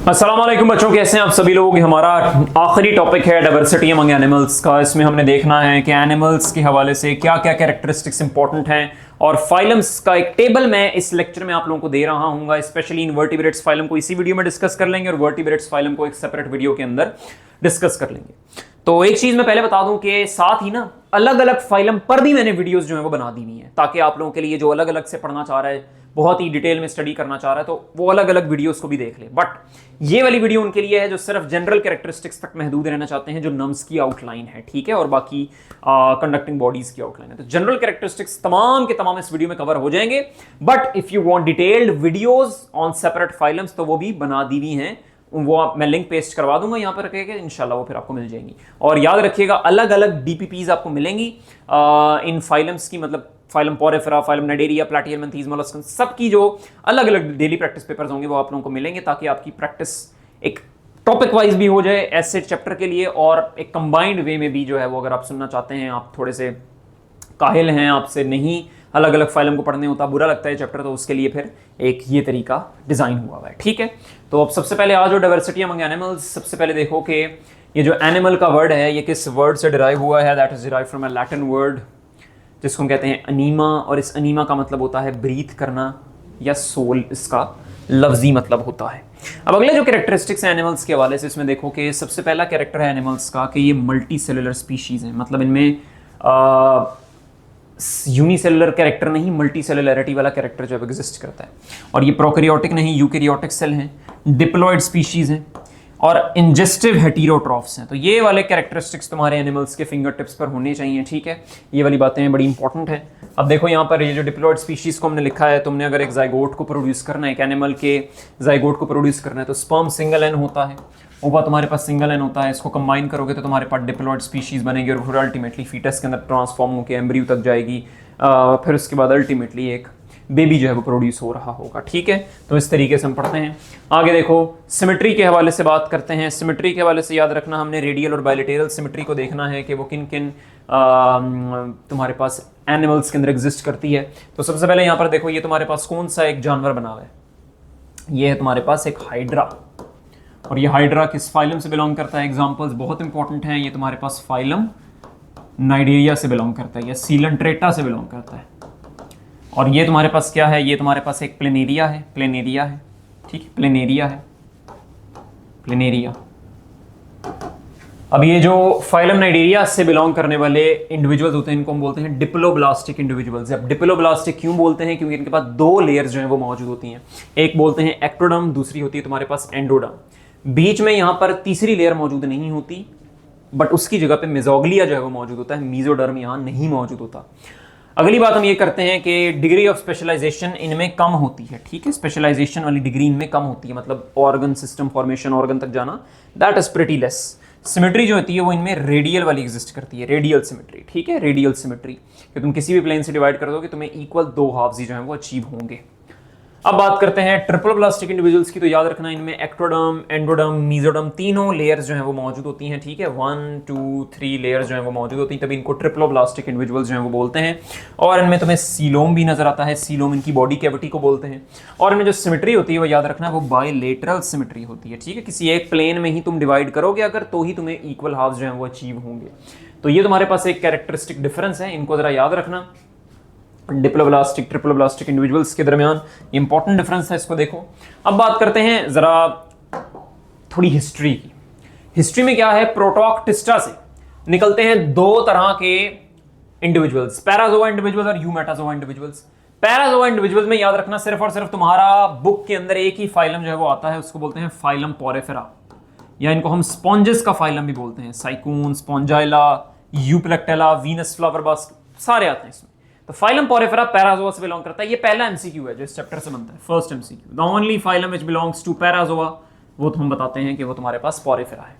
अस्सलाम वालेकुम बच्चों, कैसे हैं आप सभी लोग। हमारा आखिरी टॉपिक है डाइवर्सिटी अमंग एनिमल्स का। इसमें हमने देखना है कि एनिमल्स के हवाले से क्या क्या कैरेक्टरिस्टिक्स इंपॉर्टेंट हैं और फाइलम्स का एक टेबल मैं इस लेक्चर में आप लोगों को दे रहा हूँ। स्पेशली इनवर्टिब्रेट्स फाइलम को इसी वीडियो में डिस्कस कर लेंगे और वर्टिब्रेट्स फाइलम को एक सेपरेट वीडियो के अंदर डिस्कस कर लेंगे। तो एक चीज मैं पहले बता दूं कि साथ ही ना अलग अलग फाइलम पर भी मैंने वीडियोस जो है वो बना दी हुई है, ताकि आप लोगों के लिए जो अलग अलग से पढ़ना चाह रहा है, बहुत ही डिटेल में स्टडी करना चाह रहा है, तो वो अलग अलग वीडियोस को भी देख ले। बट ये वाली वीडियो उनके लिए है जो सिर्फ जनरल कैरेक्टरिस्टिक्स तक महदूद रहना चाहते हैं, जो नम्स की आउटलाइन है, ठीक है, और बाकी कंडक्टिंग बॉडीज की आउटलाइन है। तो जनरल कैरेक्टरिस्टिक्स तमाम के तमाम इस वीडियो में कवर हो जाएंगे। But if you want detailed videos on separate phylums तो वो भी बना दी हुई हैं, वो मैं लिंक पेस्ट करवा दूंगा यहाँ पर रखेगा, इंशाल्लाह वो फिर आपको मिल जाएंगी। और याद रखिएगा अलग अलग डीपीपीज आपको मिलेंगी इन फाइलम्स की, मतलब फाइलम पोरेफेरा, फाइलम नाइडेरिया, प्लैटिहेल्मिन्थीज, मोलस्कन, सबकी जो अलग अलग डेली प्रैक्टिस पेपर्स होंगे वो आप लोगों को मिलेंगे, ताकि आपकी प्रैक्टिस एक टॉपिक वाइज भी हो जाए ऐसे चैप्टर के लिए, और एक कंबाइंड वे में भी जो है वो अगर आप सुनना चाहते हैं, आप थोड़े से काहिल हैं, आपसे नहीं अलग अलग फाइलम को पढ़ने होता, बुरा लगता है चैप्टर, तो उसके लिए फिर एक ये तरीका डिजाइन हुआ हुआ है, ठीक है। तो अब सबसे पहले आ जाओ डाइवर्सिटी अमंग एनिमल्स। सबसे पहले देखो कि ये जो एनिमल का वर्ड है ये किस वर्ड से डिराइव हुआ है। That is derive from a Latin word जिसको हम कहते हैं अनीमा, और इस अनीमा का मतलब होता है ब्रीथ करना या सोल, इसका लफ्जी मतलब होता है। अब अगले जो कैरेक्टरिस्टिक्स हैं एनिमल्स के हवाले से, इसमें देखो कि सबसे पहला कैरेक्टर है एनिमल्स का कि ये मल्टी सेलुलर स्पीशीज हैं, मतलब इनमें यूनिसेलुलर कैरेक्टर नहीं, मल्टी सेलुलरिटी वाला कैरेक्टर जो है एग्जिस्ट करता है। और ये प्रोकैरियोटिक नहीं, यूकैरियोटिक सेल हैं, डिप्लॉयड स्पीशीज हैं और इंजेस्टिव हेटेरोट्रॉफ्स हैं। तो ये वाले कैरेक्टरिस्टिक्स तुम्हारे एनिमल्स के फिंगर टिप्स पर होने चाहिए, ठीक है। ये वाली बातें बड़ी इंपॉर्टेंट है। अब देखो यहाँ पर ये जो डिप्लॉयड स्पीशीज को हमने लिखा है, तुमने अगर एक जाइगोट को प्रोड्यूस करना है, एक एनिमल के जाइगोट को प्रोड्यूस करना है, तो स्पर्म सिंगल एन होता है, ओवा तुम्हारे पास सिंगल एन होता है, इसको कंबाइन करोगे तो तुम्हारे पास डिप्लॉयड स्पीशीज बनेगी और फिर अल्टीमेटली फीटस के अंदर ट्रांसफॉर्म होकर एम्ब्रियो तक जाएगी, फिर उसके बाद अल्टीमेटली एक बेबी जो है वो प्रोड्यूस हो रहा होगा, ठीक है। तो इस तरीके से हम पढ़ते हैं। आगे देखो सिमेट्री के हवाले से बात करते हैं। सिमेट्री के हवाले से याद रखना हमने रेडियल और बायलैटरल सिमेट्री को देखना है कि वो किन किन तुम्हारे पास एनिमल्स के अंदर एग्जिस्ट करती है। तो सबसे पहले यहाँ पर देखो ये तुम्हारे पास कौन सा एक जानवर बना हुआ है, ये है तुम्हारे पास एक हाइड्रा, और ये हाइड्रा किस फाइलम से बिलोंग करता है। एग्जाम्पल्स बहुत इंपॉर्टेंट हैं। ये तुम्हारे पास फाइलम नाइडेरिया से बिलोंग करता है या सीलेंट्रेटा से बिलोंग करता है। और ये तुम्हारे पास क्या है, ये तुम्हारे पास एक प्लेनेरिया है, प्लेनेरिया है, ठीक है, प्लेनेरिया है, प्लेनेरिया। अब ये जो फाइलम नाइडेरिया से बिलोंग करने वाले इंडिविजुअल्स होते हैं, इनको हम बोलते हैं डिप्लोब्लास्टिक इंडिविजुअल्स। अब डिप्लोब्लास्टिक क्यों बोलते हैं, क्योंकि इनके पास दो लेयर्स जो हैं वो मौजूद होती हैं। एक बोलते हैं एक्टोडर्म, दूसरी होती है तुम्हारे पास एंडोडर्म। बीच में यहाँ पर तीसरी लेयर मौजूद नहीं होती, बट उसकी जगह पे मेसोग्लिया जो है वो मौजूद होता है, मीजोडर्म यहाँ नहीं मौजूद होता। अगली बात हम ये करते हैं कि डिग्री ऑफ स्पेशलाइजेशन इनमें कम होती है, ठीक है, स्पेशलाइजेशन वाली डिग्री इनमें कम होती है, मतलब ऑर्गन सिस्टम फॉर्मेशन, ऑर्गन तक जाना, that is pretty less. Symmetry जो होती है वो इनमें रेडियल वाली एग्जिस्ट करती है, रेडियल सिमेट्री, ठीक है, रेडियल सिमेट्री, कि तुम किसी भी प्लेन से डिवाइड कर दोगे तुम्हें इक्वल दो हाफ्स जो है वो अचीव होंगे। अब बात करते हैं ट्रिप्लोब्लास्टिक इंडिविजुअल्स की। तो याद रखना इनमें एक्टोडर्म, एंडोडर्म, मीजोडर्म तीनों लेयर्स जो हैं वो मौजूद होती हैं, ठीक है, 1 2 3 लेयर्स जो हैं वो मौजूद होती हैं, तभी इनको ट्रिप्लोब्लास्टिक इंडिविजुअल्स जो हैं वो बोलते हैं। और इनमें तुम्हें सीलोम भी नजर आता है, सीलोम इनकी बॉडी कैविटी को बोलते हैं। और इनमें जो सिमेट्री होती है वो याद रखना वो बायलैटरल सिमेट्री होती है, ठीक है, किसी एक प्लेन में ही तुम डिवाइड करोगे अगर, तो ही तुम्हें इक्वल हाफ्स जो हैं वो अचीव होंगे। तो ये तुम्हारे पास एक कैरेक्टरिस्टिक डिफरेंस है, इनको जरा याद रखना डिप्लोब्लास्टिक ट्रिप्लोब्लास्टिक इंडिविजुअल्स के दरमियान इंपॉर्टेंट डिफरेंस है, इसको देखो। अब बात करते हैं जरा थोड़ी हिस्ट्री की। हिस्ट्री में क्या है, प्रोटोक्टिस्टा से निकलते हैं दो तरह के इंडिविजुअल्स, पैराजोआ इंडिविजुअल्स और यूमेटाजोआ इंडिविजुअल्स। पैराजोआ इंडिविजुअल्स में याद रखना सिर्फ और सिर्फ तुम्हारा बुक के अंदर एक ही फाइलम जो है वो आता है, उसको बोलते हैं फाइलम पोरेफेरा, या इनको हम स्पॉन्जेस का फाइलम भी बोलते हैं, साइकून, स्पॉन्जाइला, यूप्लेक्टेला, वीनस फ्लावर बास्केट, सारे आते हैं इसमें। तो फाइलम पोरेफेरा पैराजोआ से बिलोंग करता है। ये पहला एमसीक्यू है जो इस चैप्टर से बनता है, first MCQ. The only phylum which belongs to Parazoa, वो तो हम बताते हैं कि वो तुम्हारे पास पोरेफेरा है।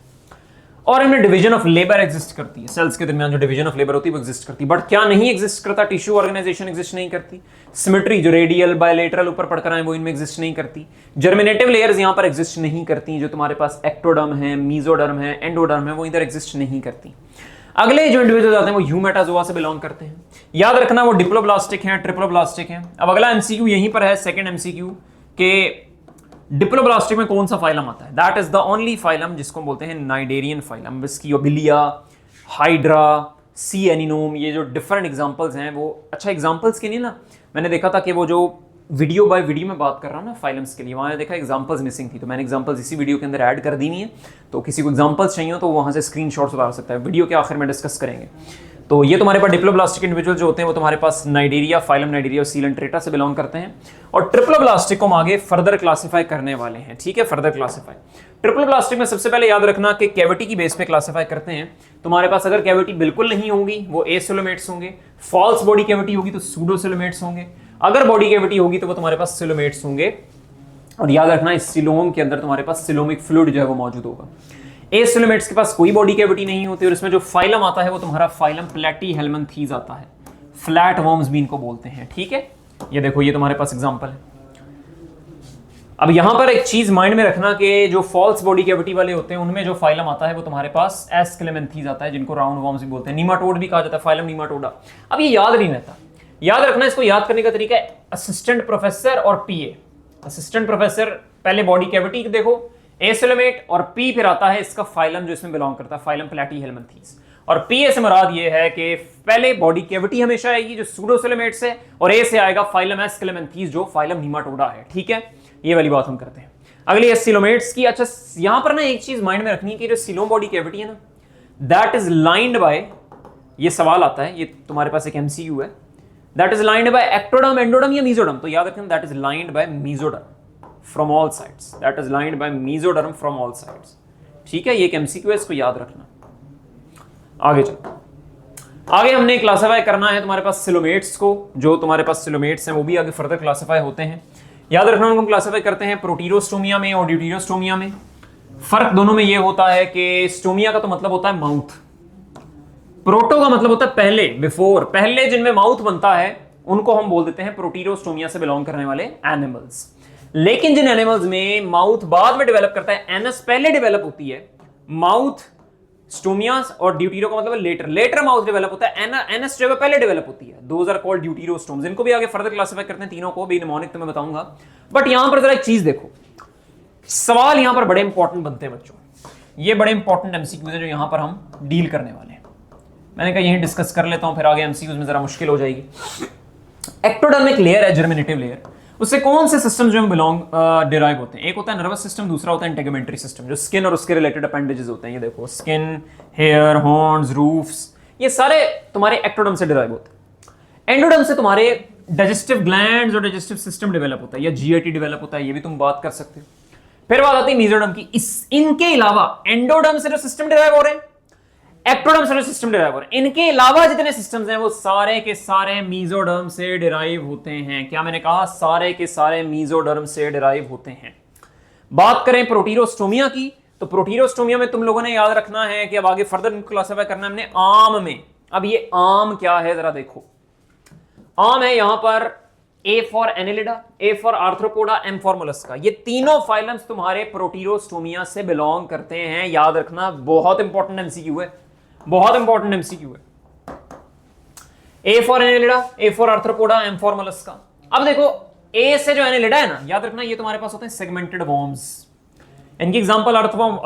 और इनमें डिवीजन ऑफ लेबर एग्जिस्ट करती है, सेल्स के दरमियान जो डिवीजन ऑफ लेबर होती है वो एग्जिस्ट करती है। बट क्या नहीं एग्जिस्ट करता, टिश्यू ऑर्गेनाइजेशन एग्जिस्ट नहीं करती। सिमेट्री जो रेडियल बायलैटरल ऊपर पढ़कर आए वो इनमें एग्जिस्ट नहीं करती। जर्मिनेटिव लेयर्स यहाँ पर एग्जिस्ट नहीं करती, जो तुम्हारे पास एक्टोडर्म है, मीजोडर्म है, एंडोडर्म है, वो इधर एग्जिस्ट नहीं करती। अगले जो इंडिविजुअल आते हैं वो यूमेटाजोआ से बिलोंग करते हैं। याद रखना वो डिप्लोब्लास्टिक हैं, ट्रिप्लोब्लास्टिक हैं। अब अगला एमसीक्यू यहीं पर है, सेकंड एमसीक्यू, के डिप्लोब्लास्टिक में कौन सा फाइलम आता है? That is the only phylum जिसको बोलते हैं नाइडेरियन फाइलम। विस्कियोबिलिया, हाइड्रा, सी एनिनोम, ये जो डिफरेंट एग्जांपल्स हैं वो, अच्छा एग्जांपल्स के लिए ना मैंने देखा था कि वो जो वीडियो बाय वीडियो में बात कर रहा हूँ ना फाइलम्स के लिए, वहाँ देखा एग्जांपल्स मिसिंग थी, तो मैंने एग्जांपल्स इसी वीडियो के अंदर ऐड कर दी नहीं है। तो किसी को एग्जांपल्स चाहिए हो तो वहाँ से स्क्रीनशॉट्स उतार सकता है, वीडियो के आखिर में डिस्कस करेंगे। तो ये तुम्हारे पास डिप्लोब्लास्टिक इंडिविजुअल जो होते हैं वो तुम्हारे पास नाइडेरिया, फाइलम नाइडेरिया और सीलेंट्रेटा से बिलोंग करते हैं। और ट्रिप्लोब्लास्टिक को हम आगे फर्दर क्लासीफाई करने वाले हैं, ठीक है, फर्दर क्लासीफाई। ट्रिप्लोब्लास्टिक में सबसे पहले याद रखना कि कैविटी की बेस पे क्लासीफाई करते हैं। तुम्हारे पास अगर कैविटी बिल्कुल नहीं होगी वो एसिलोमेट्स होंगे, फॉल्स बॉडी कैविटी होगी तो सूडोसिलोमेट्स होंगे, अगर बॉडी कैविटी होगी तो वो तुम्हारे पास सिलोमेट्स होंगे। और याद रखना इस सिलोम के अंदर तुम्हारे पास सिलोमिक फ्लूइड जो है वो मौजूद होगा। एसिलोमेट्स के पास कोई बॉडी कैविटी नहीं होती और इसमें जो फाइलम आता है वो तुम्हारा फाइलम प्लेटीहेल्मिन्थीज आता है, फ्लैट वर्म्स भी इनको बोलते हैं, ठीक है। ये देखो ये तुम्हारे पास एग्जांपल है। अब यहां पर एक चीज माइंड में रखना कि जो फॉल्स बॉडी कैविटी वाले होते हैं उनमें जो फाइलम आता है वो तुम्हारे पास एस्केलेमेंथीज आता है, जिनको राउंड वर्म्स भी बोलते हैं, नीमाटोड भी कहा जाता है, फाइलम नीमाटोडा। अब ये याद नहीं रहता, याद रखना, इसको याद करने का तरीका है असिस्टेंट प्रोफेसर और पीए। असिस्टेंट प्रोफेसर पहले बॉडी कैविटी देखो, एसिलोमेट, और पी फिर आता है इसका फाइलम जो इसमें बिलोंग करता है, फाइलम प्लेटीहेल्मिन्थीज। और पीए से मुराद ये है कि पहले बॉडी कैविटी हमेशा आएगी जो सूडोसिलोमेट्स है, और ए से आएगा फाइलम एस्केलेमेंथीज जो फाइलम नीमाटोडा है, ठीक है। ये वाली बात हम करते हैं। अगली है सिलोमेट्स की। अच्छा यहां पर ना एक चीज माइंड में रखनी है कि जो सिलोम बॉडी कैविटी है ना, दैट इज लाइंड बाय, ये सवाल आता है, ये तुम्हारे पास एक एमसीक्यू है, that is lined by ectoderm, endoderm या मीजोडर्म। तो याद रखना that is lined by mesoderm from all sides, that is lined by mesoderm from all sides, ठीक है। ये एक एमसीक्यू है, इसको याद रखना। आगे चलो, आगे हमने क्लासिफाई करना है तुम्हारे पास सिलोमेट्स को, जो तुम्हारे पास सिलोमेट्स हैं वो भी आगे फर्दर क्लासिफाई होते हैं। याद रखना उनको क्लासिफाई करते हैं प्रोटीरोस्टोमिया में और ड्यूटीरोस्टोमिया में। फर्क दोनों में ये होता है कि स्टोमिया का तो मतलब होता है माउथ, प्रोटो का मतलब होता है पहले, बिफोर, पहले जिनमें माउथ बनता है उनको हम बोल देते हैं प्रोटीरोस्टोमिया से बिलोंग करने वाले एनिमल्स। लेकिन जिन एनिमल्स में माउथ बाद में डेवलप करता है, एनस पहले डेवलप होती है, माउथ स्टोमिया, और ड्यूटीरो का मतलब लेटर, लेटर माउथ डेवलप होता है, एनस जो है पहले डेवलप होती है, दोज आर कॉल्ड ड्यूटीरोस्टोम्स। इनको भी आगे फर्दर क्लासिफाई करते हैं, तीनों को भी निमोनिक तो मैं बताऊंगा। बट यहां पर जरा एक चीज देखो, सवाल यहां पर बड़े इंपॉर्टेंट बनते हैं बच्चों, ये बड़े इंपॉर्टेंट एमसीक्यूज है जो यहां पर हम डील करने वाले हैं। मैंने कहा यहीं डिस्कस कर लेता हूं, फिर आगे एमसीक्यूज में जरा मुश्किल हो जाएगी। एक्टोडर्मिक लेयर है, जर्मिनेटिव लेयर, उससे कौन से सिस्टम जो बिलोंग डिराइव होते हैं? एक होता है नर्वस सिस्टम, दूसरा होता है इंटेगुमेंटरी सिस्टम, जो स्किन और उसके रिलेटेड अपेंडेजेस होते हैं। ये देखो स्किन, हेयर, हॉर्न्स, रूफ्स, ये सारे तुम्हारे एक्टोडर्म से डिराइव होते हैं। एंडोडर्म से तुम्हारे डाइजेस्टिव ग्लैंड्स और डाइजेस्टिव सिस्टम डेवलप होता है, या जीआईटी डेवलप होता है, ये भी तुम बात कर सकते हो। फिर बात आती है मीजोडर्म की। इनके अलावा एंडोडर्म से जो सिस्टम डिराइव हो रहे हैं, एक्टोडर्म से जो सिस्टम डिराइव हो रहे हैं, इनके अलावा जितने सिस्टम्स हैं वो सारे के सारे मीजोडर्म से डिराइव होते हैं। क्या मैंने कहा? सारे के सारे मीजोडर्म से डिराइव होते हैं। बात करें प्रोटीरोस्टोमिया की, तो प्रोटीरोस्टोमिया में तुम लोगों ने याद रखना है कि अब आगे फर्दर क्लासिफाई करना है हमने आम में। अब ये आम क्या है जरा देखो, आम है यहां पर A for Annelida, A for Arthropoda, M for Mollusca. ये तीनों फाइलम्स तुम्हारे प्रोटीरोस्टोमिया से बिलोंग करते हैं, याद रखना, बहुत इंपॉर्टेंट एमसीक्यू है, बहुत इंपॉर्टेंट एमसीक्यू है। A for Annelida, A for Arthropoda, M for Mollusca. अब देखो ए से जो एनेलिडा है ना, याद रखना ये तुम्हारे पास होते हैं सेगमेंटेड वॉर्म्स। इनकी एग्जांपल अर्थवॉर्म,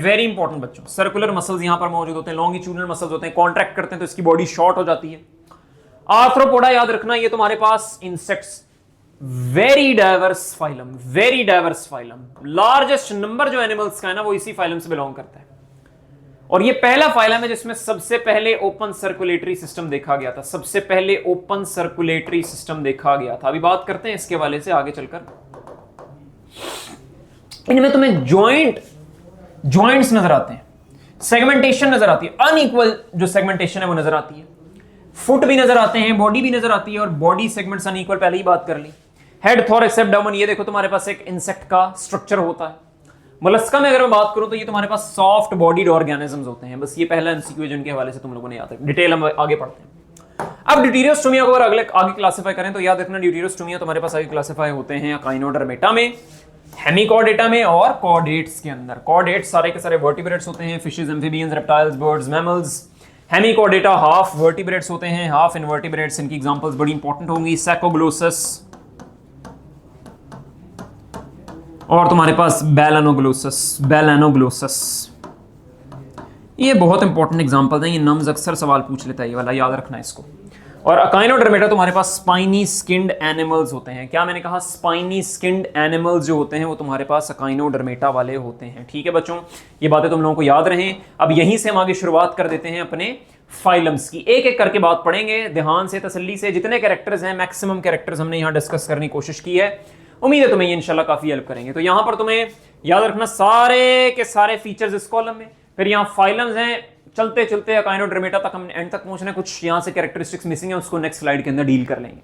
वेरी इंपॉर्टेंट बच्चों, सर्कुलर मसल्स यहां पर मौजूद होते हैं, लॉन्गिट्यूडनल मसल्स होते हैं, कॉन्ट्रैक्ट करते हैं तो इसकी बॉडी शॉर्ट हो जाती है। आर्थ्रोपोडा याद रखना ये तुम्हारे पास insects, very diverse phylum, very diverse phylum, largest number जो एनिमल्स का है ना वो इसी फाइलम से बिलोंग करता है। और ये पहला फाइलम है जिसमें सबसे पहले ओपन सर्कुलेटरी सिस्टम देखा गया था, सबसे पहले ओपन सर्कुलेटरी सिस्टम देखा गया था। अभी बात करते हैं इसके वाले से आगे चलकर। इनमें तुम्हें जॉइंट्स नजर आते हैं, सेगमेंटेशन नजर आती है, अनइक्वल जो सेगमेंटेशन है वो नजर आती है, फुट भी नजर आते हैं, बॉडी भी नजर आती है, और बॉडी सेगमेंट्स अनइक्वल पहले ही बात कर ली। हेड, थॉरैक्स, एब्डोमेन, ये देखो तुम्हारे पास एक इंसेक्ट का स्ट्रक्चर होता है। मोलस्का में अगर मैं बात करूं तो ये तुम्हारे पास सॉफ्ट बॉडीड ऑर्गेनिजम्स होते हैं। बस ये पहला एमसीक्यू जिनके हवाले से तुम लोगों ने याद रखना, डिटेल हम आगे पढ़ते हैं। अब ड्यूटीरोस्टोमिया को अगर आगे क्लासिफाई करें तो याद रखना ड्यूटीरोस्टोमिया तुम्हारे पास आगे क्लासिफाई होते हैं काइनोडर्मेटा में, हेमिकॉर्डेटा में और कॉर्डेट्स के अंदर। कॉर्डेट्स सारे के सारे वर्टिब्रेट्स होते हैं, fishes, amphibians, reptiles, birds, mammals. Hemichordata half vertebrates होते हैं, हाफ इनवर्टिब्रेट्स। इनकी एग्जांपल्स बड़ी इंपॉर्टेंट होंगी, सैकोग्लोसस, और तुम्हारे पास बेलानोग्लोसस। ये बहुत इंपॉर्टेंट एग्जांपल है, ये नम्स अक्सर सवाल पूछ लेता है, ये वाला याद रखना इसको। और अकाइनोडर्मेटा तुम्हारे पास स्पाइनी स्किन्ड एनिमल्स होते हैं। क्या मैंने कहा? स्पाइनी स्किन्ड एनिमल्स जो होते हैं वो तुम्हारे पास अकाइनोडर्मेटा वाले होते हैं। ठीक है बच्चों, ये बातें तुम लोगों को याद रहें। अब यहीं से हम आगे शुरुआत कर देते हैं अपने फाइलम्स की। एक एक करके बात पढ़ेंगे ध्यान से, तसल्ली से। जितने कैरेक्टर्स हैं, मैक्सिमम कैरेक्टर्स हमने यहाँ डिस्कस करने की कोशिश की है। उम्मीद है तुम्हें ये इंशाल्लाह काफी हेल्प करेंगे। तो यहां पर तुम्हें याद रखना सारे के सारे फीचर्स इस कॉलम में, फिर यहाँ फाइलम्स हैं। चलते चलते अकाइनोडर्मेटा तक हम एंड तक पहुंचना है। कुछ यहां से कैरेक्टरिस्टिक्स मिसिंग है, उसको नेक्स्ट स्लाइड के अंदर डील कर लेंगे।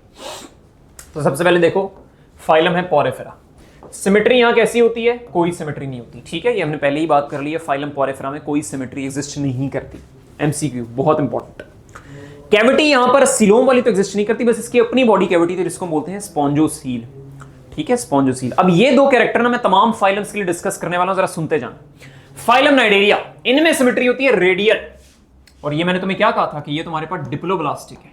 तो सबसे पहले देखो, फाइलम है पोरेफेरा। सिमेट्री यहां कैसी होती है? कोई सिमेट्री नहीं होती। ठीक है, ये हमने पहले ही बात कर ली है। फाइलम पोरेफेरा में कोई सिमेट्री एग्जिस्ट नहीं करती। एमसीक्यू बहुत इंपॉर्टेंट। कैविटी यहां पर सिलोम वाली तो एग्जिस्ट नहीं करती, बस इसकी अपनी बॉडी कैविटी थी जिसको बोलते हैं स्पॉन्जोसील। ठीक है, स्पॉन्जोसील। अब ये दो कैरेक्टर ना मैं तमाम फाइलम्स के लिए डिस्कस करने वाला हूं, जरा सुनते जाना। फाइलम नाइडेरिया, इनमें सिमेट्री होती है रेडियल। और ये मैंने तुम्हें क्या कहा था कि ये तुम्हारे पास डिप्लोब्लास्टिक है,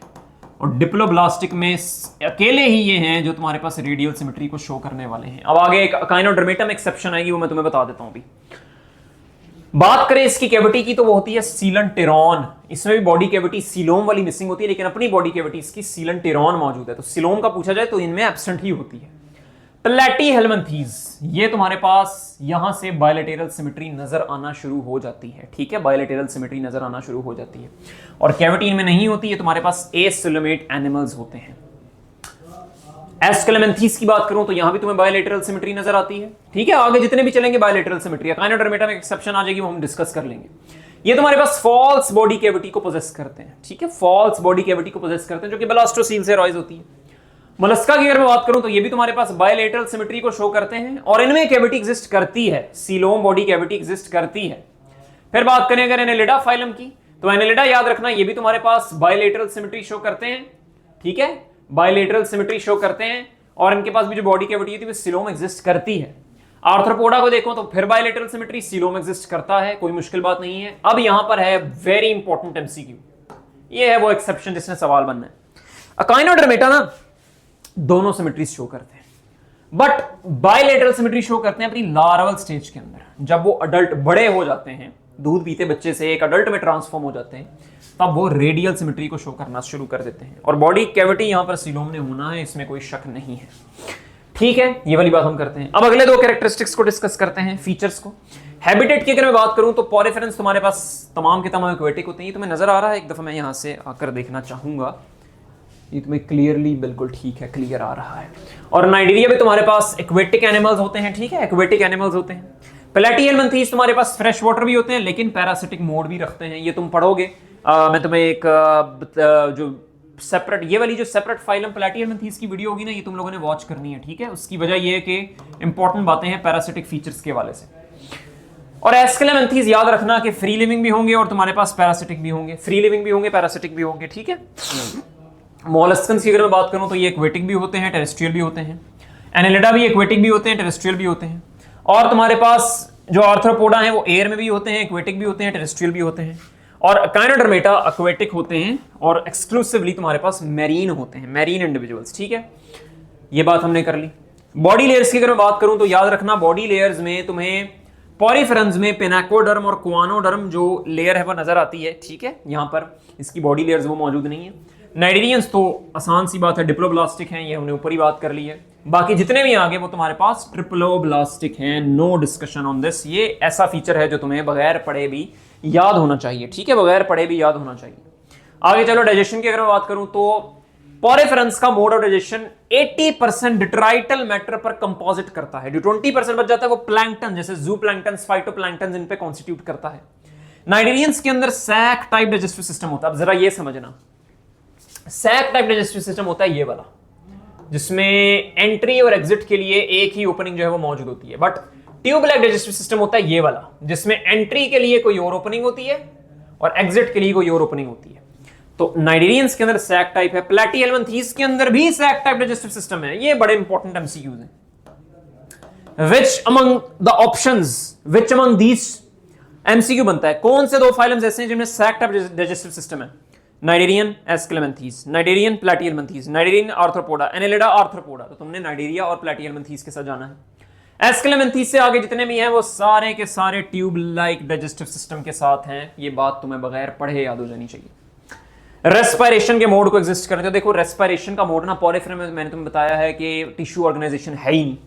और डिप्लोब्लास्टिक में अकेले ही ये हैं जो तुम्हारे पास रेडियल सिमेट्री को शो करने वाले हैं। अब आगे एक अकाइनोडर्मेटा में एक्सेप्शन आएगी, वो मैं तुम्हें बता देता हूं अभी। बात करें इसकी कैविटी की तो वो होती है सीलंटेरॉन। इसमें भी बॉडी कैविटी सीलोम वाली मिसिंग होती है, लेकिन अपनी बॉडी कैविटी इसकी सीलंटेरॉन मौजूद है। तो सीलोम का पूछा जाए तो इनमें एब्सेंट ही होती है। प्लैटीहेल्मिन्थीज, ये तुम्हारे पास यहां से बायलैटरल सिमेट्री नजर आना शुरू हो जाती है। ठीक है, बायलैटरल सिमेट्री नजर आना शुरू हो जाती है। और कैविटी इनमें नहीं होती है, तुम्हारे पास एसिलोमेट एनिमल्स होते हैं। एस्केलेमेंथीज की बात करूं तो यहां भी तुम्हें बायलैटरल सिमेट्री नजर आती है। ठीक है, आगे जितने भी चलेंगे बायलैटरल सिमेट्री। अकाइनोडर्मेटा में एक्सेप्शन आ जाएगी, वो हम डिस्कस कर लेंगे। ये तुम्हारे पास फॉल्स बॉडी कैविटी को पोजेस करते हैं। ठीक है, फॉल्स बॉडी कैविटी को पोजेस करते हैं, जो कि ब्लास्टोसील से राइज होती है। मोलस्का की अगर मैं बात करूं तो ये भी तुम्हारे पास बायलैटरल सिमेट्री को शो करते हैं, और इनमें कैविटी एग्जिस्ट करती है, सीलोम बॉडी कैविटी एग्जिस्ट करती है। फिर बात करें अगर एनेलिडा फाइलम की, तो एनेलिडा याद रखना ये भी तुम्हारे पास बायलैटरल सिमेट्री शो करते हैं। ठीक है, बायलैटरल सिमेट्री शो करते हैं, और इनके पास भी जो बॉडी कैविटी थी वो सीलोम एग्जिस्ट करती है। आर्थ्रोपोडा को देखो तो फिर बायलैटरल सिमेट्री, सीलोम एग्जिस्ट करता है, कोई मुश्किल बात नहीं है। अब यहां पर है वेरी इंपॉर्टेंट एमसीक्यू, ये है वो एक्सेप्शन जिसने सवाल बनना है। अकाइनोडर्मेटा ना दोनों सिमेट्री शो करते हैं, बट बायलैटरल सिमेट्री शो करते हैं अपनी लार्वल स्टेज के अंदर। जब वो अडल्ट बड़े हो जाते हैं, दूध पीते बच्चे से एक अडल्ट में ट्रांसफॉर्म हो जाते हैं, तब वो रेडियल सिमेट्री को शो करना शुरू कर देते हैं। और बॉडी कैविटी यहां पर सीलोम ने होना है, इसमें कोई शक नहीं है। ठीक है, ये वाली बात हम करते हैं। अब अगले दो कैरेक्टरिस्टिक्स को डिस्कस करते हैं, फीचर्स को। हैबिटेट की अगर मैं बात करूं तो पोरेफेरेंस तुम्हारे पास तमाम के तमाम एक्वेटिक होते हैं। ये तुम्हें नजर आ रहा है? एक दफा मैं यहां से आकर देखना चाहूंगा। ये तुम्हें क्लियरली बिल्कुल ठीक है, क्लियर आ रहा है। और नाइडेरिया में तुम्हारे पास एक्वेटिक एनिमल्स होते हैं। ठीक है, एक्वेटिक एनिमल्स होते हैं। प्लैटीहेल्मिन्थीज तुम्हारे पास फ्रेश वाटर भी होते हैं, लेकिन पैरासिटिक मोड भी रखते हैं। ये तुम पढ़ोगे। मैं तुम्हें एक जो सेपरेट, ये वाली जो सेपरेट फाइलम प्लैटीहेल्मिन्थीज की वीडियो होगी ना, ये तुम लोगों ने वॉच करनी है। ठीक है, उसकी वजह ये है कि इंपॉर्टेंट बातें हैं पैरासिटिक फीचर्स के हवाले से। और एस्केलेमेंथीज याद रखना कि फ्री लिविंग भी होंगे और तुम्हारे पास पैरासिटिक भी होंगे। फ्री लिविंग भी होंगे, पैरासिटिक भी होंगे। ठीक है, मोलस्कन्स की अगर मैं बात करूं तो ये एक्वेटिक भी होते हैं, टेरेस्ट्रियल भी होते हैं। एनेलिडा भी एक्वेटिक भी होते हैं, टेरेस्ट्रियल भी होते हैं। और तुम्हारे पास जो आर्थ्रोपोडा हैं वो एयर में भी होते हैं, एक्वेटिक भी होते हैं, टेरेस्ट्रियल भी होते हैं। और अकाइनोडर्मेटा एक्वेटिक होते हैं और एक्सक्लूसिवली तुम्हारे पास मैरीन होते हैं, मैरीन इंडिविजुअल्स। ठीक है, ये बात हमने कर ली। बॉडी लेयर्स की अगर मैं बात करूं तो याद रखना बॉडी लेयर्स में तुम्हें पॉरीफेरेंस में पेनाकोडर्म और क्वानोडर्म जो लेयर है वो नजर आती है। ठीक है, यहां पर इसकी बॉडी लेयर्स वो मौजूद नहीं है। नाइडेरियंस तो आसान सी बात है, डिप्लोब्लास्टिक हैं, ये हमने ऊपर ही बात कर ली है। बाकी जितने भी आगे वो तुम्हारे पास ट्रिप्लोब्लास्टिक हैं, नो डिस्कशन ऑन दिस। ये ऐसा फीचर है जो तुम्हें बगैर पढ़े भी याद होना चाहिए। ठीक है, बगैर पढ़े भी याद होना चाहिए। आगे चलो, डाइजेशन की अगर मैं बात करूं तो पॉरीफेरेंस का मोड ऑफ डाइजेशन 80% डिट्राइटल मैटर पर कंपोजिट करता है। जो 20% बच जाता है वो प्लैंक्टन, जैसे जू प्लैंक्टन, फाइटोप्लैंक्टन, इन पे कॉन्स्टिट्यूट करता है। नाइडेरियंस के अंदर सैक टाइप डाइजेस्टिव सिस्टम होता है। अब जरा ये समझना, सैक टाइप डाइजेस्टिव सिस्टम होता है ये वाला, जिसमें एंट्री और एग्जिट के लिए एक ही ओपनिंग जो है वो मौजूद होती है। But tube like digestive system होता है ये वाला, जिसमें एंट्री के लिए कोई और ओपनिंग होती है और एग्जिट के लिए कोई और ओपनिंग होती है। तो नाइडेरियंस के अंदर सैक टाइप है, प्लैटीहेल्मिन्थीज के अंदर भी सैक टाइप डाइजेस्टिव सिस्टम है। ये बड़े इंपॉर्टेंट एमसीक्यूज हैं। Which among the options, which among these, MCQ बनता है कौन से दो फाइलम्स ऐसे हैं जिनमें सैक टाइप डाइजेस्टिव सिस्टम है? Cnidarian Aschelminthes, Cnidarian Platyhelminthes, Cnidarian Arthropoda, Annelida Arthropoda. तो तुमने नाइडेरिया और प्लैटीहेल्मिन्थीज के साथ जाना है। एस्केलेमेंथीज से आगे जितने भी हैं वो सारे के सारे ट्यूब लाइक डाइजेस्टिव सिस्टम के साथ हैं। ये बात तुम्हें बगैर पढ़े याद हो जानी चाहिए। रेस्पिरेशन के मोड को एग्जिस्ट करते हैं। देखो रेस्पिरेशन का मोड ना पॉलीफेरम में मैंने तुम्हें बताया है कि टिश्यू ऑर्गेनाइजेशन है ही नहीं,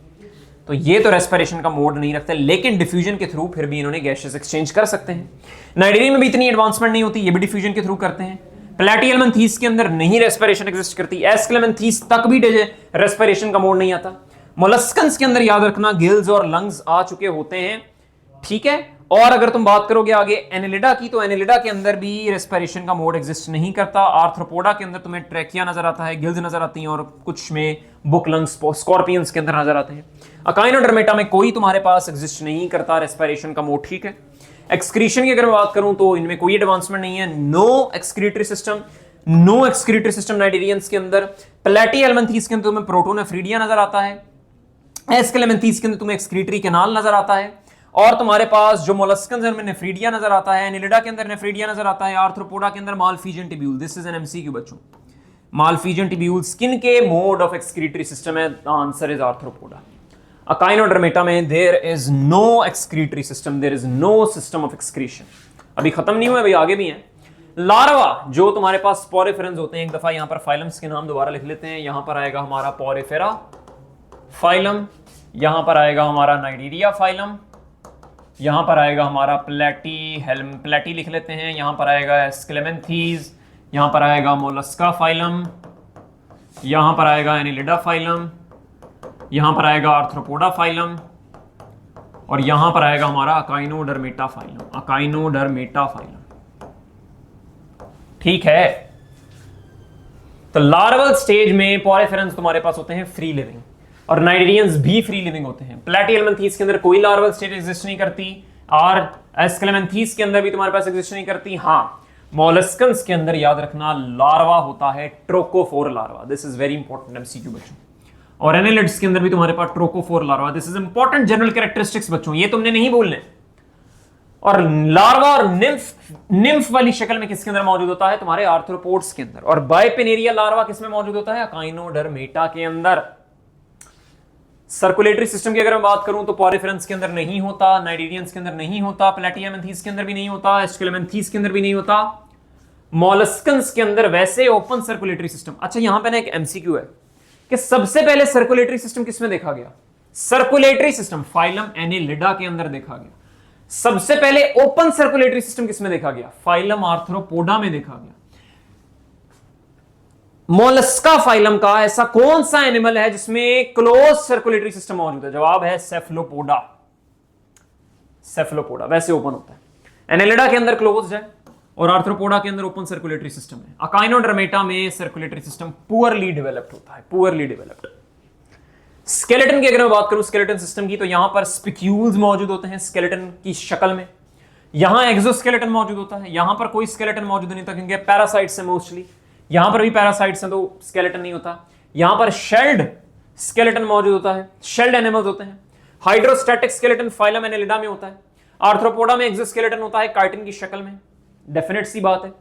तो ये तो रेस्पिरेशन का मोड नहीं रखते, लेकिन डिफ्यूजन के थ्रू फिर भी इन्होंने गैसेस एक्सचेंज कर सकते हैं। नाइडेरियम में भी इतनी एडवांसमेंट नहीं होती, ये भी डिफ्यूजन के थ्रू करते हैं। प्लैटिहेल्मिन्थीस के अंदर नहीं रेस्पिरेशन एग्जिस्ट करती, एस्केलेमेंथीस तक भी रेस्पिरेशन का मोड नहीं आता। मोलस्कन्स के अंदर याद रखना गिल्स और लंग्स आ चुके होते हैं, ठीक है। और अगर तुम बात करोगे आगे एनेलिडा की, तो एनेलिडा के अंदर भी रेस्पिरेशन का मोड एग्जिस्ट नहीं करता। आर्थ्रोपोडा के अंदर तुम्हें ट्रैकिया नजर आता है, गिल्स नजर आती हैं, और कुछ में बुक लंग्स स्कॉर्पियंस के अंदर नजर आते हैं। अकाइनोडर्मेटा में कोई तुम्हारे पास एग्जिस्ट नहीं करता रेस्पिरेशन का मोड, ठीक है। एक्सक्रीशन की अगर मैं बात करूं तो इनमें कोई एडवांसमेंट नहीं है, नो एक्सक्रीटरी सिस्टम नाइडेरियंस के अंदर। प्लैटिहेल्मिन्थीस के अंदर तुम्हें प्रोटोनेफ्रीडिया नजर आता है, एस्केलेमेंथीस के अंदर तुम्हें एक्सक्रीटरी कैनाल नजर आता है, और तुम्हारे पास जो मोलस्कन्स हैं उनमें नेफ्रीडिया नजर आता है, एनिलिडा के अंदर नेफ्रीडिया नजर आता है, आर्थ्रोपोडा के अंदर Malpighian tubule. This is an MCQ बच्चों, मालफीजियन टिब्यूल स्किन के मोड ऑफ एक्सक्रीटरी सिस्टम है, आंसर इज आर्थ्रोपोडा। अकाइनोडर्मेटा में there is no excretory system, there is no system of excretion. अभी खत्म नहीं हुआ, अभी आगे भी हैं। लार्वा जो तुम्हारे पास स्पोरिफेरंस होते हैं, एक दफा यहां पर फाइलम्स के नाम दोबारा लिख लेते हैं। यहां पर आएगा हमारा पोरिफेरा फाइलम, यहां पर आएगा हमारा नाइडीरिया फाइलम, यहां पर आएगा हमारा प्लेटी लिख लेते हैं, यहां पर आएगा एस्केलेमेंथीज, यहां पर आएगा मोलस्का फाइलम, यहां पर आएगा एनिलिडा फाइलम, यहां पर आएगा आर्थ्रोपोडा फाइलम, और यहां पर आएगा हमारा अकाइनोडर्मेटा फाइलम, ठीक है। तो लार्वल स्टेज में पोरिफेरंस तुम्हारे पास होते हैं फ्री लिविंग, और नाइडेरियंस भी फ्री लिविंग होते हैं। प्लैटिहेल्मिन्थीस के अंदर कोई लार्वल स्टेज एग्जिस्ट नहीं करती, और एस्केलेमेंथीस के अंदर भी तुम्हारे पास एग्जिस्ट नहीं करती। हां, मोलस्कन्स के अंदर याद रखना लार्वा होता है trochophore larva, this is very important MCQ बच्चों। और एनेलिड्स के अंदर भी तुम्हारे पास trochophore larva, this is important general characteristics बच्चों, ये तुमने नहीं भूलने। और लार्वा और निम्फ वाली शक्ल में किसके अंदर मौजूद होता है? तुम्हारे आर्थ्रोपोड्स के अंदर। और बाइपेनेरिया लार्वा किसमें मौजूद होता है? अकाइनोडर्मेटा के अंदर। सर्कुलेटरी सिस्टम की अगर मैं बात करूं तो पोरिफेरंस के अंदर नहीं होता, नाइडेरियंस के अंदर नहीं होता, प्लैटिहेल्मिन्थीस के अंदर भी नहीं होता, एस्केलेमेंथीस के अंदर भी नहीं होता, मोलस्कन्स के अंदर वैसे ओपन सर्कुलेटरी सिस्टम। अच्छा, यहां पे ना एक एमसीक्यू है कि सबसे पहले सर्कुलेटरी सिस्टम किसमें देखा गया? सर्कुलेटरी सिस्टम फाइलम एनिलिडा के अंदर देखा गया। सबसे पहले ओपन सर्कुलेटरी सिस्टम किसमें देखा गया? फाइलम आर्थ्रोपोडा में देखा गया। मोलस्का फाइलम का ऐसा कौन सा एनिमल है जिसमें क्लोज सर्कुलेटरी सिस्टम मौजूद है? जवाब है सेफलोपोडा। वैसे ओपन होता है। एनेलिडा के अंदर क्लोज्ड है और आर्थ्रोपोडा के अंदर ओपन सर्कुलेटरी सिस्टम है। अकाइनोडर्मेटा में सर्कुलेटरी सिस्टम पुअरली डेवलप्ड होता है, पुअरली डेवलप्ड। स्केलेटन की अगर मैं बात करूं स्केलेटन सिस्टम की, तो यहां पर स्पिक्यूल्स मौजूद होते हैं स्केलेटन की शक्ल में। यहां एक्सोस्केलेटन मौजूद होता है, यहां पर कोई स्केलेटन मौजूद नहीं होता क्योंकि पैरासाइट्स है मोस्टली। यहां पर भी पैरासाइट्स हैं तो स्केलेटन नहीं होता। यहां पर शेल्ड स्केलेटन मौजूद होता है, शेल्ड एनिमल्स होते हैं। हाइड्रोस्टैटिक स्केलेटन फाइलम एनिलिडा में होता है। आर्थ्रोपोडा में एक्सोस्केलेटन होता है काइटिन की शक्ल में, डेफिनेट सी बात है।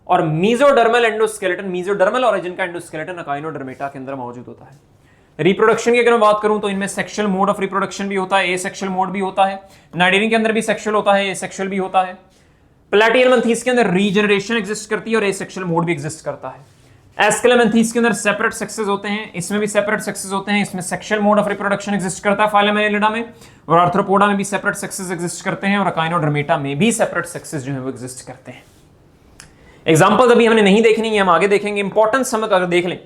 और मीजोडर्मल एंडोस्केलेटन, मीजोडर्मल ऑरिजिन का एंडोस्केलेटन अकाइनोडर्मेटा के अंदर मौजूद होता है। रिप्रोडक्शन की अगर मैं बात करूं तो इनमें सेक्सुअल मोड ऑफ रिप्रोडक्शन भी होता है, एसेक्सुअल मोड भी होता है। नाइडेरियन के अंदर भी सेक्सुअल होता है, एसेक्सुअल भी होता है। प्लैटिहेल्मिन्थीस के अंदर रीजनरेशन एग्जिस्ट करती है और एसेक्सुअल मोड भी एग्जिस्ट करता है। एस्केलेमेंथीस के अंदर सेपरेट सेक्सेस होते हैं, इसमें भी सेपरेट सेक्सेस होते हैं। इसमें sexual mode of reproduction exist करता है फाइलम एनिलिडा में, और आर्थ्रोपोडा में भी सेपरेट सेक्सेस एग्जिस्ट करते हैं, और अकाइनोडर्मेटा में भी सेपरेट सेक्सेस जो है वो एग्जिस्ट करते हैं। एग्जांपल्स अभी हमने नहीं देखनी है, हम आगे देखेंगे। इंपॉर्टेंस हम अगर देख लें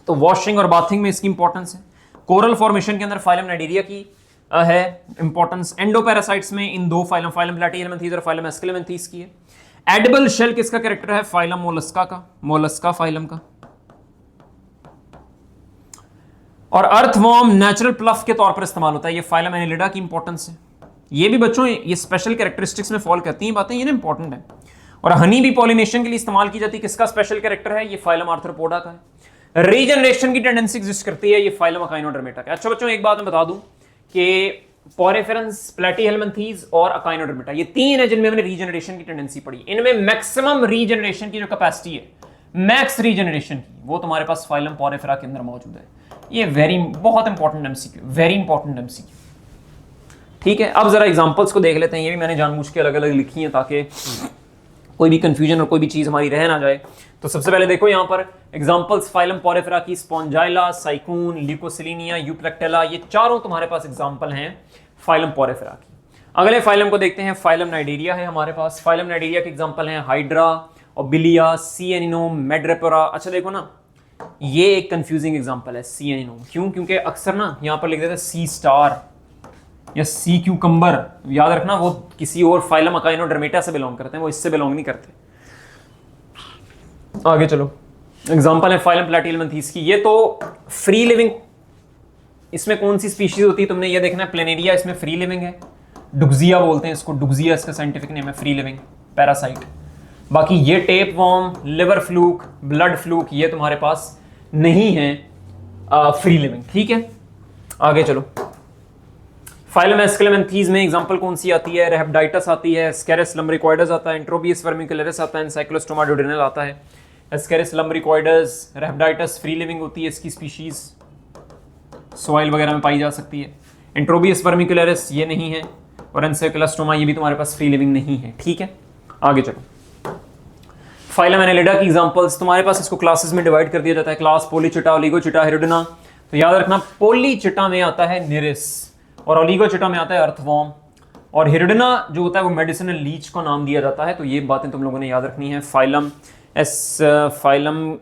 तो वॉशिंग और बाथिंग में इसकी इंपॉर्टेंस है। कोरल फॉर्मेशन के अंदर फाइलम नाइडीरिया की है इंपॉर्टेंस। एंडोपैरासाइट्स में इन दो फाइलम प्लैटिहेल्मिन्थीस और फाइलम एस्केलेमेंथीस की है। एडिबल शेल किसका कैरेक्टर है? फाइलम मोलस्का का, मोलस्का फाइलम का। और अर्थवॉर्म नेचुरल प्लफ के तौर पर इस्तेमाल होता है, ये फाइलम एनिलिडा की इंपॉर्टेंस है। ये भी बच्चों ये स्पेशल कैरेक्टरिस्टिक्स में फॉल करती हैं बातें, ये ना इंपॉर्टेंट है। और हनी भी पॉलिनेशन के लिए इस्तेमाल की जाती है, किसका स्पेशल कैरेक्टर है? ये फाइलम आर्थ्रोपोडा का है। रीजनरेशन की टेंडेंसी एग्जिस्ट करती है, ये फाइलम अकाइनोडर्मेटा का। अच्छा बच्चों, एक बात मैं बता दूं कि पोरिफेरंस, प्लैटिहेल्मिन्थीस और अकाइनोडर्मेटा ये तीन है जिनमें हमने रीजनरेशन की टेंडेंसी पढ़ी। इनमें मैक्सिमम रीजनरेशन की जो कैपेसिटी है, मैक्स रीजनरेशन की, वो तुम्हारे पास फाइलम पोरिफेरा के अंदर मौजूद है। ये बहुत important MCQ, very important MCQ. ठीक है, अब जरा एग्जांपल्स को देख लेते हैं। ये भी मैंने जानबूझ के अलग अलग लिखी हैं ताकि कोई भी कंफ्यूजन और कोई भी चीज़ हमारी रह ना जाए। तो सबसे पहले देखो यहाँ पर एग्जांपल्स, फाइलम पोरेफेरा की स्पॉन्जाइला, साइकून, ल्यूकोसिलीनिया, यूप्लेक्टेला, ये चारों तुम्हारे पास एग्जांपल हैं फाइलम पोरेफेरा की। अगले फाइलम को देखते हैं, फाइलम नाइडेरिया है हमारे पास। फाइलम नाइडेरिया के एग्जांपल हैं हाइड्रा, ओबिलिया, सी एनिनोम, मेड्रेपोरा। अच्छा देखो ना, ये एक कंफ्यूजिंग एग्जांपल है सी एनिनोम। क्यों? क्योंकि अक्सर ना यहाँ पर लिख देते हैं सी स्टार या सी क्यूकम्बर। याद रखना वो किसी और फाइलम अकाइनोडर्मेटा से बिलोंग करते हैं, वो इससे बिलोंग नहीं करते। आगे चलो, एग्जांपल है फाइलम प्लैटिहेल्मिन्थीस की। ये तो फ्री लिविंग, इसमें कौन सी स्पीशीज होती है तुमने ये देखना है। प्लेनेरिया इसमें फ्री लिविंग है, डुक्सिया बोलते हैं इसको, डुक्सिया इसका साइंटिफिक नेम है, फ्री लिविंग पैरासाइट। बाकी ये tape warm, liver fluke, blood fluke, ये तुम्हारे पास नहीं है फ्री लिविंग। ठीक है, आगे चलो। फाइलम एस्केलेमेंथीज में एग्जांपल कौन सी आती है? रैप्टाइटस आती है, एस्केरिस लम्ब्रिकॉइडस आता है, एंट्रोबियस वर्मिकुलरिस आता है, एनसाइक्लोस्टोमा डोडेनल आता है। एस्केरिस लम्ब्रिकॉइडस, रैप्टाइटस फ्री लिविंग होती है, इसकी स्पीशीज सॉइल वगैरह में पाई जा सकती है। एंट्रोबियस वर्मिकुलरिस ये नहीं है, और एनसाइक्लोस्टोमा ये भी तुम्हारे पास फ्री लिविंग नहीं है। ठीक है, आगे चलो। फाइलम एनेलिडा की एग्जांपल्स तुम्हारे पास, इसको क्लासेस में डिवाइड कर दिया जाता है, क्लास पोलीचिटा, ओलिगोचिटा, हिरुडिना। तो याद रखना, पोलीचिटा में आता है निरिस और ओलिगोचिटा में आता है अर्थवॉर्म, और हिरुडिना जो होता है वो मेडिसिनल लीच को नाम दिया जाता है। तो ये बातें तुम लोगों ने याद रखनी है फाइलम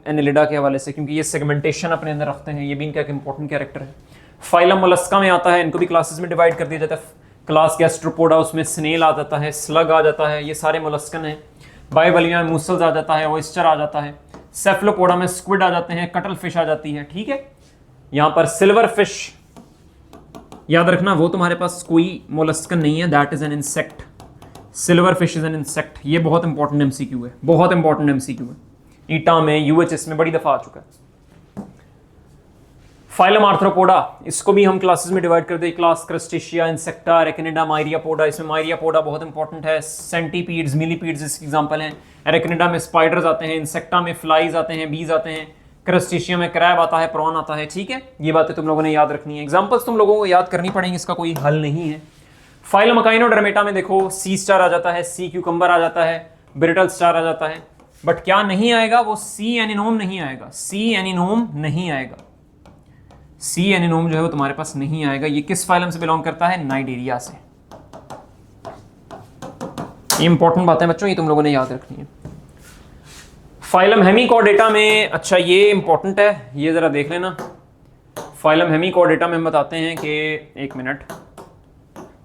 एनेलिडा के हवाले से, क्योंकि ये सेगमेंटेशन अपने अंदर रखते हैं, ये भी इनका एक इंपॉर्टेंट कैरेक्टर है। फाइलम मोलस्का में आता है, इनको भी क्लासेस में डिवाइड कर दिया जाता है। क्लास गैस्ट्रोपोडा, उसमें स्नेल आ जाता है, स्लग आ जाता है, ये सारे मोलस्कन हैं। बायोवलिया में मूसल्स आ जाता है, ऑयस्टर आ जाता है। सेफलोपोडा में स्क्विड आ जाते हैं, कटल फिश आ जाती है। ठीक है, यहाँ पर सिल्वर फिश याद रखना, वो तुम्हारे पास कोई मोलस्कन नहीं है, that is an insect. Silver fish is an insect. ये बहुत इंपॉर्टेंट एमसीक्यू है, बहुत इंपॉर्टेंट एमसीक्यू है, ईटा में, यूएचएस में बड़ी दफा आ चुका है। फाइलम आर्थ्रोपोडा, इसको भी हम क्लासेस में डिवाइड कर दे, क्लास क्रस्टेशिया, इंसेक्टा, एरेक्निडा, मायरियापोडा। इसमें मायरियापोडा बहुत इंपॉर्टेंट है। सेंटीपीड्स, मिलीपीड्स इसके एग्जांपल हैं। एरेक्निडा में स्पाइडर्स आते हैं, इंसेक्टा में फ्लाइज आते हैं, बीज आते हैं, क्रस्टेशिया में क्रैब आता है, प्रॉन आता है। ठीक है, ये बातें तुम लोगों ने याद रखनी है। एग्जांपल्स तुम लोगों को याद करनी पड़ेंगी, इसका कोई हल नहीं है। फाइलम अकाइनोडर्मेटा में देखो, सी स्टार आ जाता है, सी क्यूकम्बर आ जाता है, ब्रिटल स्टार आ जाता है, बट क्या नहीं आएगा? वो सी एनिनोम नहीं आएगा, सी एनिनोम नहीं आएगा। सी एनिनोम जो है वो तुम्हारे पास नहीं आएगा। ये किस फाइलम से बिलोंग करता है? नाइडेरिया से। ये इंपॉर्टेंट बातें बच्चों, ये तुम लोगों ने याद रखनी है। फाइलम हेमिकॉर्डेटा में, अच्छा ये इंपॉर्टेंट है, ये जरा देख लेना। फाइलम हेमिकॉर्डेटा में हम बताते हैं कि, एक मिनट,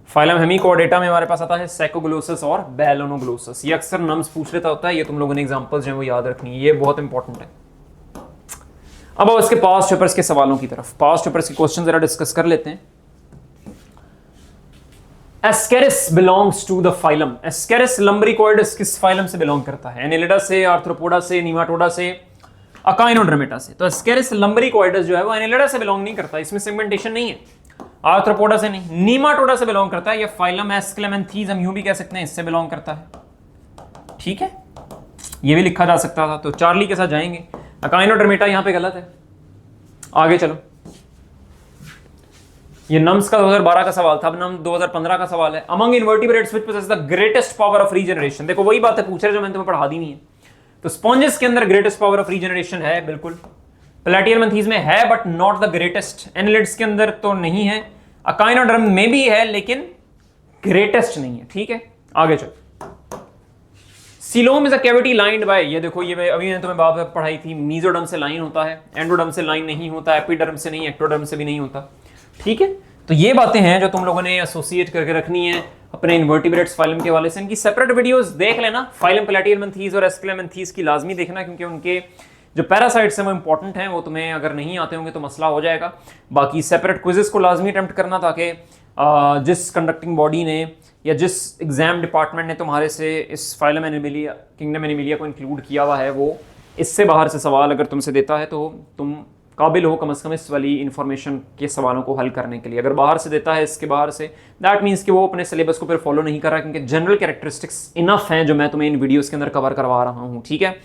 फाइलम हेमिकॉर्डेटा में हमारे पास आता है सैकोग्लोसस और बैलोनोग्लोसस। ये अक्सर नम्स पूछ लेता होता है, ये तुम लोगों ने एग्जांपल्स जो है वो याद रखनी है, ये बहुत इंपॉर्टेंट है। अब इसके पास्ट पेपर्स के सवालों की तरफ, पास्ट पेपर्स के क्वेश्चन जरा डिस्कस कर लेते हैं। Ascaris belongs to the phylum, Ascaris lumbricoides किस फाइलम से बिलोंग करता है? एनेलिडा से, आर्थ्रोपोडा से, नीमाटोडा से, अकाइनोडर्मेटा से। तो एस्केरिस लम्ब्रिकॉइडस जो है वो एनेलिडा से बिलोंग नहीं करता, इसमें सेगमेंटेशन नहीं है। आर्थ्रोपोडा से नहीं, नीमाटोडा से बिलोंग करता है। ये फाइलम एस्केलेमेंथीज हम यूं भी कह सकते हैं, इससे बिलोंग करता है। ठीक है, ये भी लिखा जा सकता था, तो चार्ली के साथ जाएंगे। अकाइनोडर्मेटा यहां पे गलत है। आगे चलो, ये नम्स का 2012 का सवाल था, अब नम 2015 का सवाल है। Among invertebrates which possess the greatest power of regeneration. देखो वही बातें पूछ रहे जो मैंने तुम्हें पढ़ा दी नहीं है। तो स्पॉन्जेस के अंदर ग्रेटेस्ट पावर ऑफ रीजनरेशन है, बिल्कुल। प्लैटिहेल्मिन्थीज में है but not the greatest. Annelids के अंदर तो नहीं है, अकाइनोडर्म में भी है लेकिन ग्रेटेस्ट नहीं है। ठीक है, आगे चलो। Coelom is a cavity lined by, ये देखो, ये अभी मैंने तुम्हें बात पढ़ाई थी, मीजोडर्म से लाइन होता है, एंडोडर्म से लाइन नहीं होता, एपिडर्म से नहीं, एक्टोडर्म से भी नहीं होता। ठीक है, तो ये बातें हैं जो तुम लोगों ने एसोसिएट करके रखनी है अपने इन्वर्टिब्रेट्स फाइलम के हवाले से। इनकी सेपरेट वीडियोस देख लेना, फाइलम प्लैटिहेल्मिन्थीज और एस्केलेमेंथीज की लाजमी देखना, क्योंकि उनके जो पैरासाइट्स हैं वो इंपॉर्टेंट हैं। वो तुम्हें अगर नहीं आते होंगे तो मसला हो जाएगा। बाकी सेपरेट क्विजेस को लाजमी अटेम्प्ट करना, ताकि जिस कंडक्टिंग बॉडी ने या जिस एग्जाम डिपार्टमेंट ने तुम्हारे से इस फाइलम एनिमिलिया, किंगडम एनिमिलिया को इंक्लूड किया हुआ है, वो इससे बाहर से सवाल अगर तुमसे देता है तो तुम काबिल हो कम से कम इस वाली इंफॉर्मेशन के सवालों को हल करने के लिए। अगर बाहर से देता है इसके बाहर से, दैट मीन्स कि वो अपने सिलेबस को फिर फॉलो नहीं कर रहा, क्योंकि जनरल कैरेक्टरिस्टिक्स इनफ हैं जो मैं तुम्हें इन वीडियोस के अंदर कवर करवा रहा हूँ। ठीक है,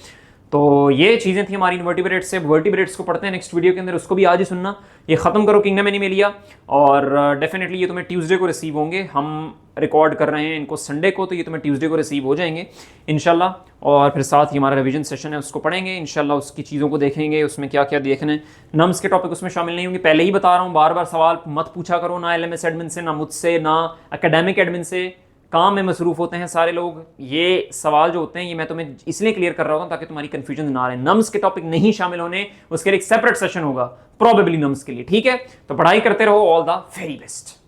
तो ये चीज़ें थी हमारी इनवर्टिब्रेट्स से। वर्टिब्रेट्स को पढ़ते हैं नेक्स्ट वीडियो के अंदर, उसको भी आज ही सुनना। ये ख़त्म करो किंगडम एनिमेलिया, और डेफिनेटली ये तुम्हें ट्यूसडे को रिसीव होंगे। हम रिकॉर्ड कर रहे हैं इनको संडे को, तो ये तुम्हें ट्यूसडे को रिसीव हो जाएंगे इंशाल्लाह। और फिर साथ ही हमारा रिवीजन सेशन है, उसको पढ़ेंगे इंशाल्लाह, उसकी चीज़ों को देखेंगे, उसमें क्या क्या देखना है। नम्स के टॉपिक उसमें शामिल नहीं होंगे, पहले ही बता रहा हूँ, बार बार सवाल मत पूछा करो, ना LMS एडमिन से, ना मुझसे, ना एकेडमिक एडमिन से। काम में मसरूफ होते हैं सारे लोग। ये सवाल जो होते हैं ये मैं तुम्हें इसलिए क्लियर कर रहा हूँ ताकि तुम्हारी कंफ्यूजन ना रहे। नम्स के टॉपिक नहीं शामिल होने, उसके लिए एक सेपरेट सेशन होगा प्रोबेबली नम्स के लिए, ठीक है। तो पढ़ाई करते रहो, ऑल द वेरी बेस्ट।